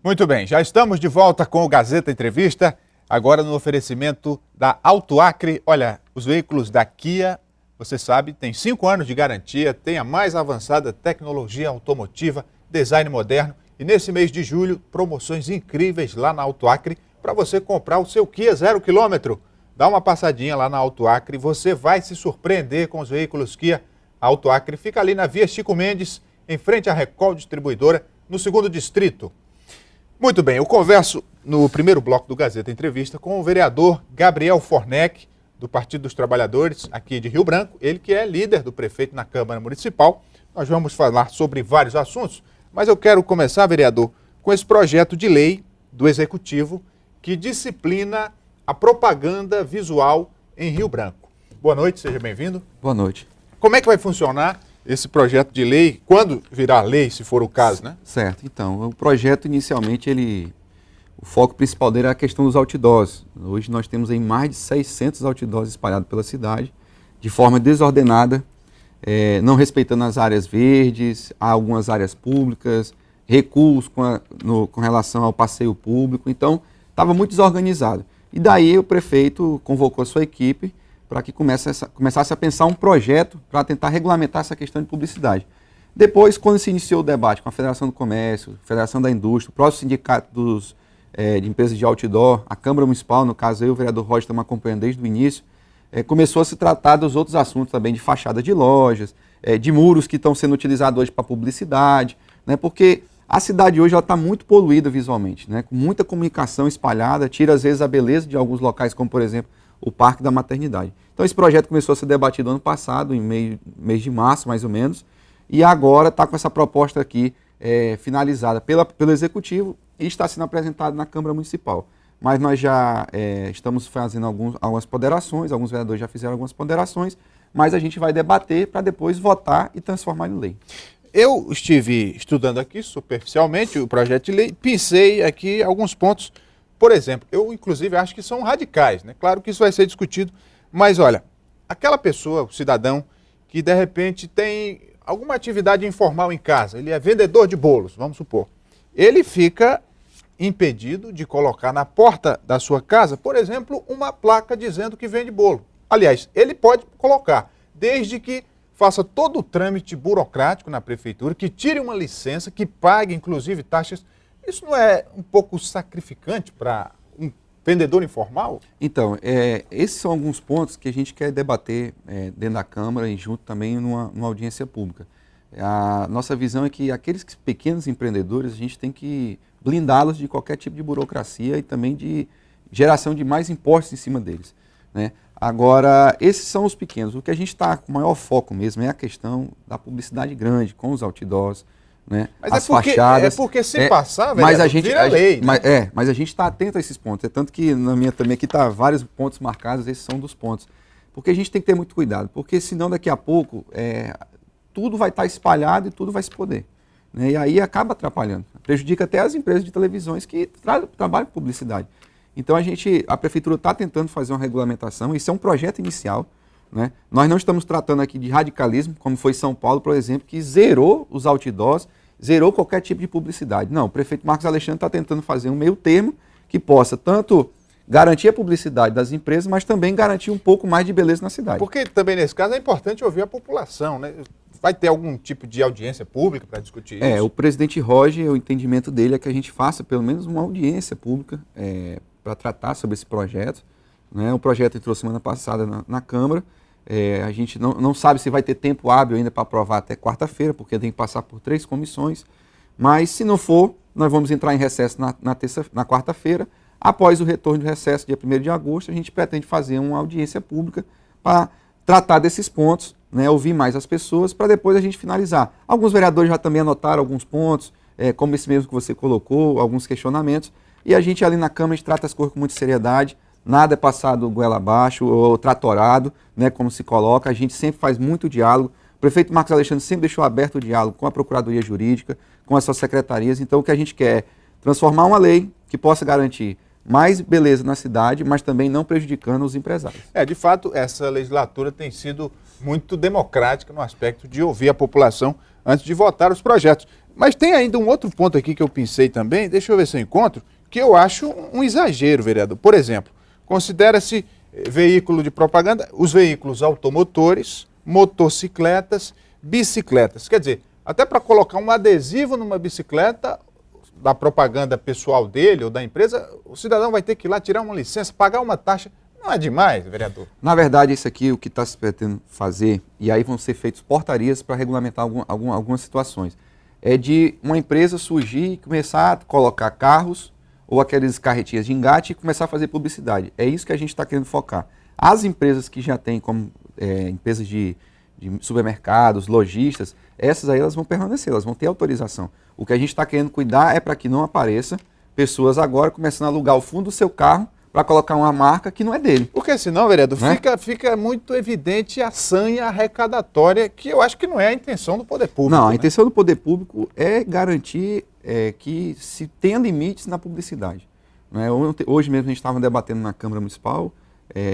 Muito bem, já estamos de volta com o Gazeta Entrevista, agora no oferecimento da Auto Acre. Olha, os veículos da Kia, você sabe, tem 5 anos de garantia, tem a mais avançada tecnologia automotiva, design moderno e nesse mês de julho, promoções incríveis lá na Auto Acre para você comprar o seu Kia 0 km. Dá uma passadinha lá na Auto Acre, você vai se surpreender com os veículos Kia. A Auto Acre fica ali na Via Chico Mendes, em frente à Recol Distribuidora, no 2º Distrito. Muito bem, eu converso no primeiro bloco do Gazeta Entrevista com o vereador Gabriel Fornec, do Partido dos Trabalhadores, aqui de Rio Branco, ele que é líder do prefeito na Câmara Municipal. Nós vamos falar sobre vários assuntos, mas eu quero começar, vereador, com esse projeto de lei do Executivo que disciplina a propaganda visual em Rio Branco. Boa noite, seja bem-vindo. Boa noite. Como é que vai funcionar esse projeto de lei, quando virar lei, se for o caso, né? Certo. Então, o projeto, inicialmente, o foco principal dele é a questão dos outdoors. Hoje nós temos aí mais de 600 outdoors espalhados pela cidade, de forma desordenada, não respeitando as áreas verdes, algumas áreas públicas, recuos com relação ao passeio público. Então, estava muito desorganizado. E daí o prefeito convocou a sua equipe para que começasse a pensar um projeto para tentar regulamentar essa questão de publicidade. Depois, quando se iniciou o debate com a Federação do Comércio, Federação da Indústria, o próprio Sindicato de Empresas de Outdoor, a Câmara Municipal, no caso eu e o vereador Roger estamos acompanhando desde o início, começou a se tratar dos outros assuntos também, de fachada de lojas, de muros que estão sendo utilizados hoje para publicidade, né, porque a cidade hoje está muito poluída visualmente, né, com muita comunicação espalhada, tira às vezes a beleza de alguns locais, como por exemplo, o Parque da Maternidade. Então esse projeto começou a ser debatido ano passado, em mês de março mais ou menos, e agora está com essa proposta aqui finalizada pelo Executivo e está sendo apresentado na Câmara Municipal. Mas nós já estamos fazendo algumas ponderações, alguns vereadores já fizeram algumas ponderações, mas a gente vai debater para depois votar e transformar em lei. Eu estive estudando aqui superficialmente o projeto de lei, pensei aqui alguns pontos. Por exemplo, eu inclusive acho que são radicais, né? Claro que isso vai ser discutido, mas olha, aquela pessoa, o cidadão, que de repente tem alguma atividade informal em casa, ele é vendedor de bolos, vamos supor, ele fica impedido de colocar na porta da sua casa, por exemplo, uma placa dizendo que vende bolo. Aliás, ele pode colocar, desde que faça todo o trâmite burocrático na prefeitura, que tire uma licença, que pague inclusive taxas. Isso não é um pouco sacrificante para um vendedor informal? Então, esses são alguns pontos que a gente quer debater dentro da Câmara e junto também numa audiência pública. A nossa visão é que aqueles pequenos empreendedores, a gente tem que blindá-los de qualquer tipo de burocracia e também de geração de mais impostos em cima deles, né? Agora, esses são os pequenos. O que a gente está com maior foco mesmo é a questão da publicidade grande, com os outdoors, né? Mas as fachadas. É porque se passar, velho, vira lei. Mas a gente está atento a esses pontos. É tanto que na minha também aqui está vários pontos marcados, esses são dos pontos. Porque a gente tem que ter muito cuidado, porque senão daqui a pouco tudo vai estar espalhado e tudo vai se poder, né? E aí acaba atrapalhando. Prejudica até as empresas de televisões que trabalham com publicidade. Então a prefeitura está tentando fazer uma regulamentação, isso é um projeto inicial, né? Nós não estamos tratando aqui de radicalismo, como foi São Paulo, por exemplo, que zerou os outdoors, zerou qualquer tipo de publicidade. Não, o prefeito Marcos Alexandre está tentando fazer um meio termo que possa tanto garantir a publicidade das empresas, mas também garantir um pouco mais de beleza na cidade. Porque também nesse caso é importante ouvir a população, né? Vai ter algum tipo de audiência pública para discutir isso? O presidente Roger, o entendimento dele é que a gente faça pelo menos uma audiência pública para tratar sobre esse projeto, né? O projeto entrou semana passada na Câmara. A gente não sabe se vai ter tempo hábil ainda para aprovar até quarta-feira, porque tem que passar por 3 comissões, mas se não for, nós vamos entrar em recesso na quarta-feira. Após o retorno de recesso, dia 1º de agosto, a gente pretende fazer uma audiência pública para tratar desses pontos, né, ouvir mais as pessoas, para depois a gente finalizar. Alguns vereadores já também anotaram alguns pontos, como esse mesmo que você colocou, alguns questionamentos, e a gente ali na Câmara a gente trata as coisas com muita seriedade, nada é passado goela abaixo ou tratorado, né, como se coloca, a gente sempre faz muito diálogo. O prefeito Marcos Alexandre sempre deixou aberto o diálogo com a Procuradoria Jurídica, com as suas secretarias. Então o que a gente quer é transformar uma lei que possa garantir mais beleza na cidade, mas também não prejudicando os empresários. De fato, essa legislatura tem sido muito democrática no aspecto de ouvir a população antes de votar os projetos. Mas tem ainda um outro ponto aqui que eu pensei também, deixa eu ver se eu encontro, que eu acho um exagero, vereador. Por exemplo, considera-se veículo de propaganda os veículos automotores, motocicletas, bicicletas. Quer dizer, até para colocar um adesivo numa bicicleta da propaganda pessoal dele ou da empresa, o cidadão vai ter que ir lá tirar uma licença, pagar uma taxa. Não é demais, vereador? Na verdade, isso aqui, o que está se pretendendo fazer, e aí vão ser feitas portarias para regulamentar algumas situações, é de uma empresa surgir e começar a colocar carros ou aqueles carretinhas de engate e começar a fazer publicidade. É isso que a gente está querendo focar. As empresas que já têm, como empresas de supermercados, lojistas, essas aí elas vão permanecer, elas vão ter autorização. O que a gente está querendo cuidar é para que não apareça pessoas agora começando a alugar o fundo do seu carro para colocar uma marca que não é dele. Porque senão, vereador, fica muito evidente a sanha arrecadatória, que eu acho que não é a intenção do poder público. Não, a né? intenção do poder público é garantir que se tenha limites na publicidade. Né? Hoje mesmo a gente estava debatendo na Câmara Municipal,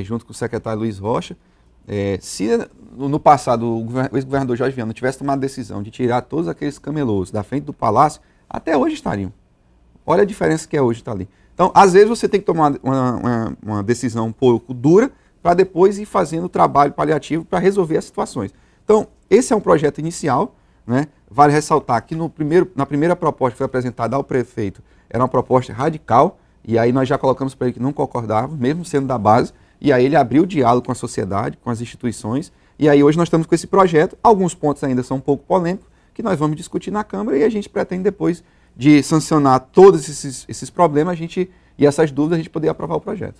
junto com o secretário Luiz Rocha, se no passado o ex-governador Jorge Viana tivesse tomado a decisão de tirar todos aqueles camelôs da frente do palácio, até hoje estariam. Olha a diferença que é hoje estar ali. Então, às vezes você tem que tomar uma decisão um pouco dura para depois ir fazendo o trabalho paliativo para resolver as situações. Então, esse é um projeto inicial, né? Vale ressaltar que na primeira proposta que foi apresentada ao prefeito, era uma proposta radical, e aí nós já colocamos para ele que não concordava, mesmo sendo da base, e aí ele abriu o diálogo com a sociedade, com as instituições, e aí hoje nós estamos com esse projeto. Alguns pontos ainda são um pouco polêmicos, que nós vamos discutir na Câmara, e a gente pretende depois de sancionar todos esses problemas e essas dúvidas, a gente poder aprovar o projeto.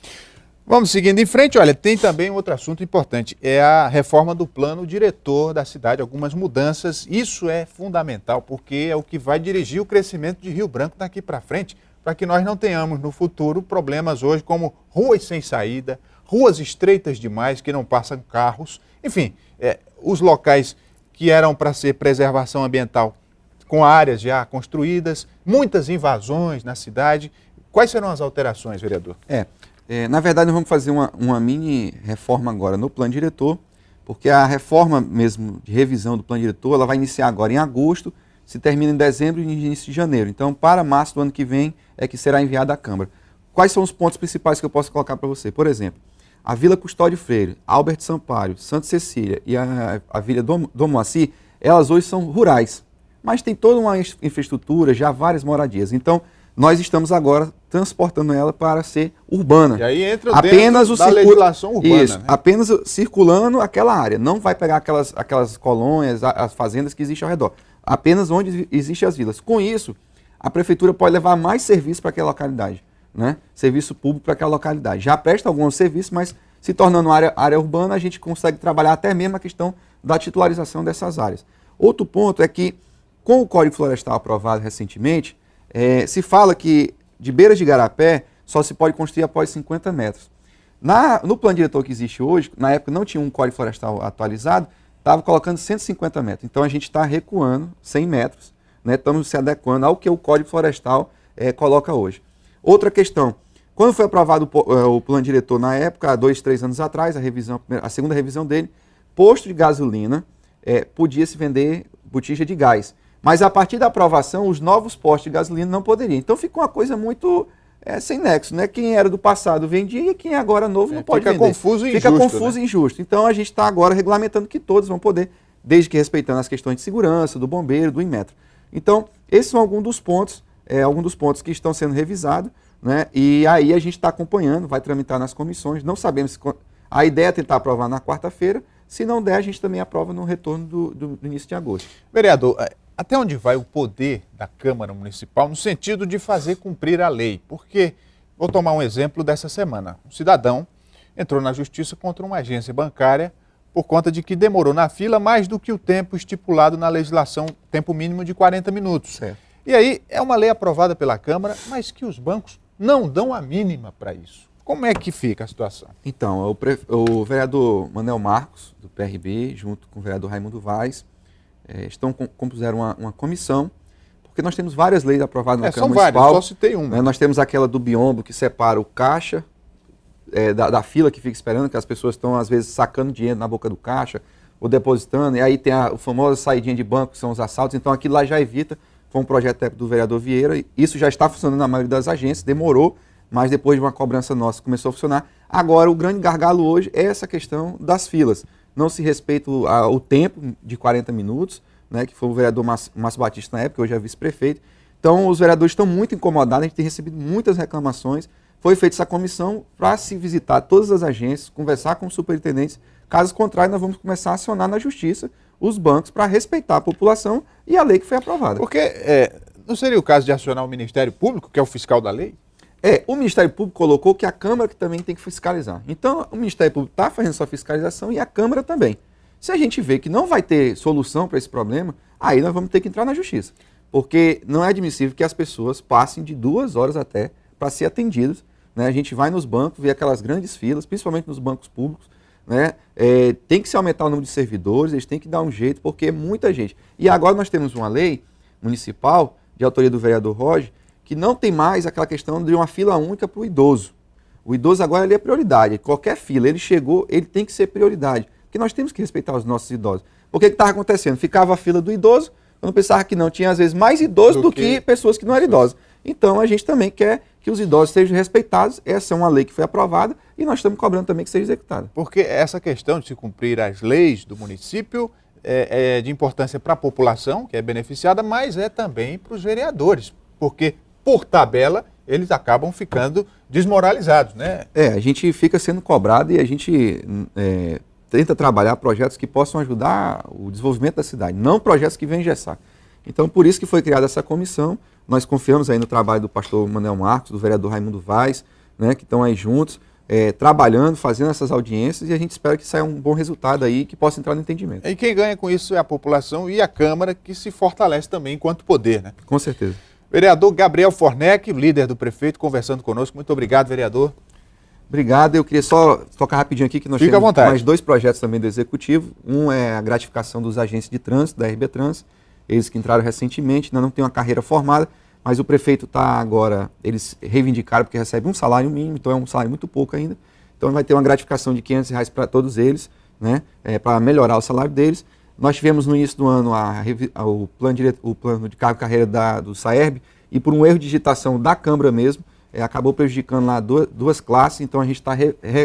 Vamos seguindo em frente. Olha, tem também um outro assunto importante, é a reforma do plano diretor da cidade, algumas mudanças. Isso é fundamental, porque é o que vai dirigir o crescimento de Rio Branco daqui para frente, para que nós não tenhamos no futuro problemas hoje como ruas sem saída, ruas estreitas demais que não passam carros, enfim, os locais que eram para ser preservação ambiental com áreas já construídas, muitas invasões na cidade. Quais serão as alterações, vereador? Na verdade, nós vamos fazer uma mini reforma agora no plano diretor, porque a reforma mesmo de revisão do plano diretor, ela vai iniciar agora em agosto, se termina em dezembro e início de janeiro. Então, para março do ano que vem é que será enviada à Câmara. Quais são os pontos principais que eu posso colocar para você? Por exemplo, a Vila Custódio Freire, Albert Sampaio, Santa Cecília e a Vila Dom Moacir, elas hoje são rurais, mas tem toda uma infraestrutura, já várias moradias. Então, nós estamos agora transportando ela para ser urbana. E aí entra apenas dentro da legislação urbana. Isso, né? Apenas circulando aquela área. Não vai pegar aquelas colônias, as fazendas que existem ao redor. Apenas onde existem as vilas. Com isso, a prefeitura pode levar mais serviço para aquela localidade. Né? Serviço público para aquela localidade. Já presta alguns serviços, mas se tornando área urbana, a gente consegue trabalhar até mesmo a questão da titularização dessas áreas. Outro ponto é que, com o Código Florestal aprovado recentemente, se fala que de beiras de igarapé só se pode construir após 50 metros. No plano diretor que existe hoje, na época não tinha um Código Florestal atualizado, estava colocando 150 metros. Então a gente está recuando 100 metros, né? Estamos se adequando ao que o Código Florestal coloca hoje. Outra questão, quando foi aprovado o plano diretor na época, há 2, 3 anos atrás, a segunda revisão dele, posto de gasolina podia se vender botija de gás. Mas a partir da aprovação, os novos postos de gasolina não poderiam. Então ficou uma coisa muito sem nexo, né? Quem era do passado vendia e quem é agora novo não pode vender. Fica confuso e injusto. Fica confuso e injusto. Então a gente está agora regulamentando que todos vão poder, desde que respeitando as questões de segurança, do bombeiro, do Inmetro. Então, esses são alguns dos pontos que estão sendo revisados, né? E aí a gente está acompanhando, vai tramitar nas comissões. Não sabemos se... A ideia é tentar aprovar na quarta-feira. Se não der, a gente também aprova no retorno do início de agosto. Vereador, até onde vai o poder da Câmara Municipal no sentido de fazer cumprir a lei? Porque, vou tomar um exemplo dessa semana. Um cidadão entrou na justiça contra uma agência bancária por conta de que demorou na fila mais do que o tempo estipulado na legislação, tempo mínimo de 40 minutos. Certo. E aí, é uma lei aprovada pela Câmara, mas que os bancos não dão a mínima para isso. Como é que fica a situação? Então, o vereador Manel Marcos, do PRB, junto com o vereador Raimundo Vaz, compuseram uma comissão, porque nós temos várias leis aprovadas na Câmara Municipal. São várias, só citei uma. Nós temos aquela do biombo que separa o caixa da fila que fica esperando, que as pessoas estão às vezes sacando dinheiro na boca do caixa, ou depositando, e aí tem o famoso saidinha de banco, que são os assaltos, então aquilo lá já evita com o projeto técnico do vereador Vieira. Isso já está funcionando na maioria das agências, demorou, mas depois de uma cobrança nossa começou a funcionar. Agora, o grande gargalo hoje é essa questão das filas. Não se respeita o tempo de 40 minutos, né, que foi o vereador Márcio Batista na época, hoje é vice-prefeito. Então, os vereadores estão muito incomodados, a gente tem recebido muitas reclamações. Foi feita essa comissão para se visitar todas as agências, conversar com os superintendentes. Caso contrário, nós vamos começar a acionar na justiça os bancos para respeitar a população e a lei que foi aprovada. Porque não seria o caso de acionar o Ministério Público, que é o fiscal da lei? O Ministério Público colocou que a Câmara que também tem que fiscalizar. Então, o Ministério Público está fazendo sua fiscalização e a Câmara também. Se a gente vê que não vai ter solução para esse problema, aí nós vamos ter que entrar na justiça. Porque não é admissível que as pessoas passem de 2 horas até para ser atendidas, né? A gente vai nos bancos, vê aquelas grandes filas, principalmente nos bancos públicos, né? Tem que se aumentar o número de servidores, eles têm que dar um jeito, porque é muita gente. E agora nós temos uma lei municipal, de autoria do vereador Roger, que não tem mais aquela questão de uma fila única para o idoso. O idoso agora ele é prioridade. Qualquer fila, ele chegou, ele tem que ser prioridade. Porque nós temos que respeitar os nossos idosos. Porque o que estava acontecendo? Ficava a fila do idoso, quando pensava que não, tinha às vezes mais idosos do que pessoas que não eram idosas. Então a gente também quer que os idosos sejam respeitados. Essa é uma lei que foi aprovada e nós estamos cobrando também que seja executada. Porque essa questão de se cumprir as leis do município é de importância para a população, que é beneficiada, mas é também para os vereadores. Porque, por tabela, eles acabam ficando desmoralizados, né? A gente fica sendo cobrado e a gente tenta trabalhar projetos que possam ajudar o desenvolvimento da cidade, não projetos que venham engessar. Então, por isso que foi criada essa comissão. Nós confiamos aí no trabalho do pastor Manuel Marcos, do vereador Raimundo Vaz, né, que estão aí juntos, trabalhando, fazendo essas audiências, e a gente espera que saia um bom resultado aí, que possa entrar no entendimento. E quem ganha com isso é a população e a Câmara, que se fortalece também enquanto poder, né? Com certeza. Vereador Gabriel Fornec, líder do prefeito, conversando conosco. Muito obrigado, vereador. Obrigado. Eu queria só tocar rapidinho aqui que nós temos mais 2 projetos também do Executivo. Um é a gratificação dos agentes de trânsito, da RB Trans, eles que entraram recentemente, ainda não tem uma carreira formada, mas o prefeito está agora, eles reivindicaram porque recebe um salário mínimo, então é um salário muito pouco ainda. Então vai ter uma gratificação de R$500 para todos eles, né, para melhorar o salário deles. Nós tivemos no início do ano o plano de cargo e carreira do SAERB, e por um erro de digitação da Câmara mesmo, acabou prejudicando lá 2 classes, então a gente está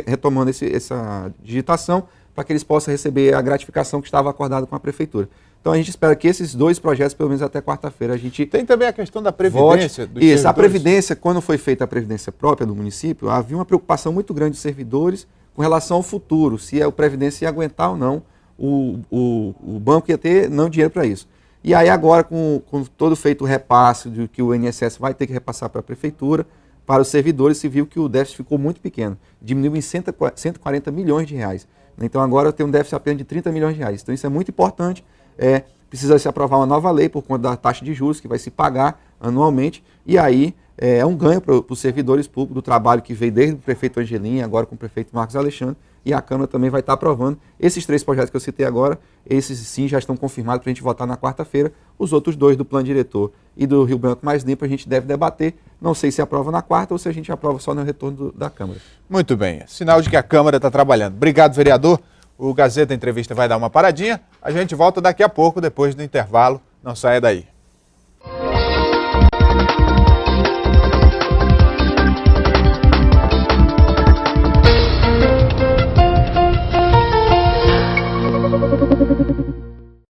retomando essa digitação para que eles possam receber a gratificação que estava acordada com a Prefeitura. Então a gente espera que esses 2 projetos, pelo menos até quarta-feira, a gente... Tem também a questão da Previdência dos servidores. A Previdência, quando foi feita a Previdência própria do município, havia uma preocupação muito grande dos servidores com relação ao futuro, se a Previdência ia aguentar ou não, o banco ia ter não dinheiro para isso. E aí agora, com todo feito o repasse de que o INSS vai ter que repassar para a Prefeitura, para os servidores, se viu que o déficit ficou muito pequeno, diminuiu em 140 milhões de reais. Então agora tem um déficit apenas de 30 milhões de reais. Então isso é muito importante. Precisa se aprovar uma nova lei por conta da taxa de juros que vai se pagar anualmente, e aí é um ganho para os servidores públicos do trabalho que veio desde o prefeito Angelim, agora com o prefeito Marcos Alexandre, e a Câmara também vai estar aprovando. Esses 3 projetos que eu citei agora, esses sim já estão confirmados para a gente votar na quarta-feira. Os outros 2 do Plano Diretor e do Rio Branco Mais Limpo a gente deve debater. Não sei se aprova na quarta ou se a gente aprova só no retorno da Câmara. Muito bem, sinal de que a Câmara está trabalhando. Obrigado, vereador. O Gazeta Entrevista vai dar uma paradinha. A gente volta daqui a pouco, depois do intervalo. Não saia daí.